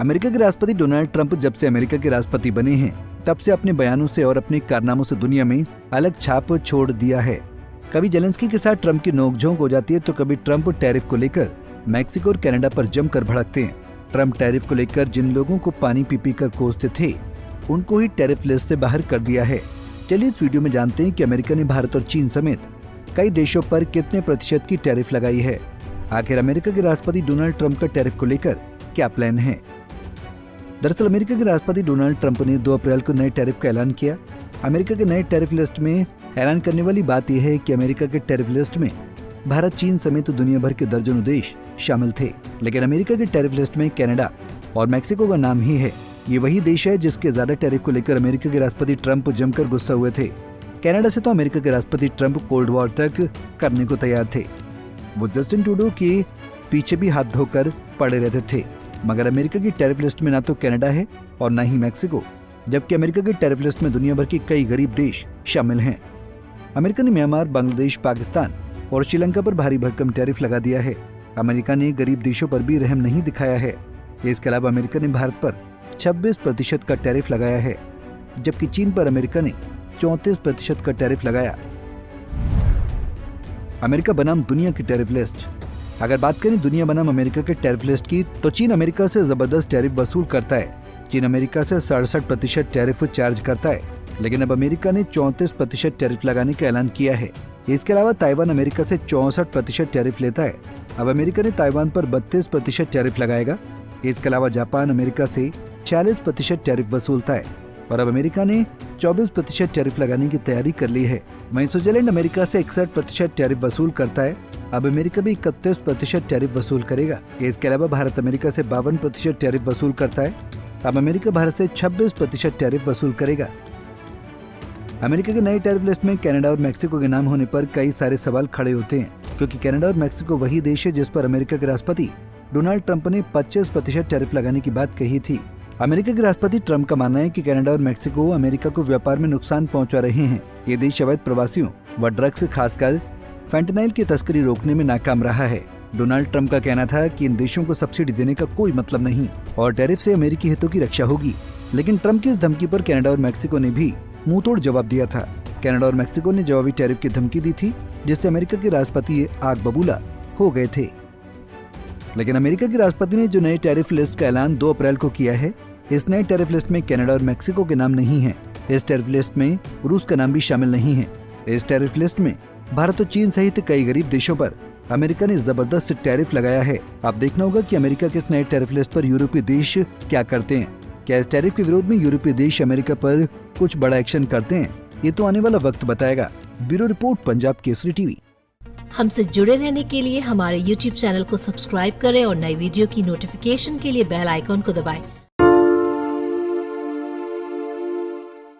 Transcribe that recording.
America के राष्ट्रपति Donald Trump जब से अमेरिका के राष्ट्रपति बने हैं तब से अपने बयानों से और अपने कारनामों से दुनिया में अलग छाप छोड़ दिया है। कभी जेलेंस्की के साथ ट्रंप की नोकझोंक हो जाती है तो कभी ट्रंप टैरिफ को लेकर मैक्सिको और कनाडा पर जमकर भड़कते हैं। ट्रंप टैरिफ को लेकर जिन लोगों को पानी पी पी कर कोसते थे उनको ही टैरिफ लिस्ट से बाहर कर दिया है। चलिए इस वीडियो में जानते हैं कि अमेरिका ने भारत और चीन समेत कई देशों पर कितने प्रतिशत की टैरिफ लगाई है। आखिर अमेरिका के राष्ट्रपति डोनाल्ड ट्रंप का टैरिफ को लेकर क्या प्लान है। दरअसल अमेरिका के राष्ट्रपति डोनाल्ड ट्रंप ने 2 अप्रैल को नए टैरिफ का ऐलान किया। अमेरिका के नए टैरिफ लिस्ट में हैरान करने वाली बात यह है कि अमेरिका के टैरिफ लिस्ट में भारत, चीन समेत दुनिया भर के दर्जनों देश शामिल थे, लेकिन अमेरिका के टैरिफ लिस्ट में कनाडा और मैक्सिको का नाम ही है। ये वही देश है जिसके ज्यादा टैरिफ को लेकर अमेरिका के राष्ट्रपति ट्रंप जमकर गुस्सा हुए थे। कनाडा से तो अमेरिका के राष्ट्रपति ट्रंप कोल्ड वॉर तक करने को तैयार थे। वो जस्टिन ट्रूडो के पीछे भी हाथ धोकर पड़े रहते थे, मगर अमेरिका की टैरिफ लिस्ट में ना तो कनाडा है और ना ही मैक्सिको, जबकि अमेरिका की टैरिफ लिस्ट में दुनिया भर के कई गरीब देश शामिल हैं। अमेरिका ने म्यांमार, बांग्लादेश, पाकिस्तान और श्रीलंका पर भारी भरकम टैरिफ लगा दिया है। अमेरिका ने गरीब देशों पर भी रहम नहीं दिखाया है। इसके अलावा अमेरिका ने भारत पर 26% का टैरिफ लगाया है, जबकि चीन पर अमेरिका ने 34% का टैरिफ लगाया। अमेरिका बनाम दुनिया की टैरिफ लिस्ट। अगर बात करें दुनिया बनाम अमेरिका के टैरिफ लिस्ट की तो चीन अमेरिका से जबरदस्त टैरिफ वसूल करता है। चीन अमेरिका से 67% टैरिफ चार्ज करता है, लेकिन अब अमेरिका ने 34% टैरिफ लगाने का ऐलान किया है। इसके अलावा ताइवान अमेरिका से 64% टैरिफ लेता है। अब अमेरिका ने ताइवान पर 32% टैरिफ लगाएगा। इसके अलावा जापान अमेरिका से 46% टैरिफ वसूलता है और अब अमेरिका ने 24% टैरिफ लगाने की तैयारी कर ली है। वहीं स्विट्जरलैंड अमेरिका से 61% टैरिफ वसूल करता है। अब अमेरिका भी 31% टैरिफ वसूल करेगा। इसके अलावा भारत अमेरिका से 52% टैरिफ वसूल करता है। अब अमेरिका भारत से 26% टैरिफ वसूल करेगा। अमेरिका के नए टैरिफ लिस्ट में कनाडा और मैक्सिको के नाम होने पर कई सारे सवाल खड़े होते हैं, क्योंकि कनाडा और मैक्सिको वही देश है जिस पर अमेरिका के राष्ट्रपति डोनाल्ड ट्रंप ने 25% टैरिफ लगाने की बात कही थी। अमेरिका के राष्ट्रपति ट्रंप का मानना है कि कनाडा और मैक्सिको अमेरिका को व्यापार में नुकसान पहुंचा रहे हैं। ये देश अवैध प्रवासियों व ड्रग्स, खासकर फैंटनाइल की तस्करी रोकने में नाकाम रहा है। डोनाल्ड ट्रंप का कहना था कि इन देशों को सब्सिडी देने का कोई मतलब नहीं और टैरिफ से अमेरिकी हितों की रक्षा होगी, लेकिन ट्रंप की इस धमकी पर कनाडा और मैक्सिको ने भी मुंह तोड़ जवाब दिया था। कनाडा और मैक्सिको ने जवाबी टैरिफ की धमकी दी थी, जिससे अमेरिका के राष्ट्रपति आग बबूला हो गए थे। लेकिन अमेरिका के राष्ट्रपति ने जो नए टैरिफ लिस्ट का ऐलान 2 अप्रैल को किया है, इस नए टैरिफ लिस्ट में कनाडा और मैक्सिको के नाम नहीं है। इस टैरिफ लिस्ट में रूस का नाम भी शामिल नहीं है। इस टैरिफ लिस्ट में भारत और चीन सहित कई गरीब देशों पर अमेरिका ने जबरदस्त टैरिफ लगाया है। अब देखना होगा कि अमेरिका के इस नए टैरिफ लिस्ट पर यूरोपीय देश क्या करते हैं। क्या इस टैरिफ के विरोध में यूरोपीय देश अमेरिका पर कुछ बड़ा एक्शन करते हैं? ये तो आने वाला वक्त बताएगा। Bureau report, Punjab Kesari TV. हमसे जुड़े रहने के लिए हमारे YouTube चैनल को सब्सक्राइब करें और नई वीडियो की नोटिफिकेशन के लिए बेल आइकॉन को दबाएं।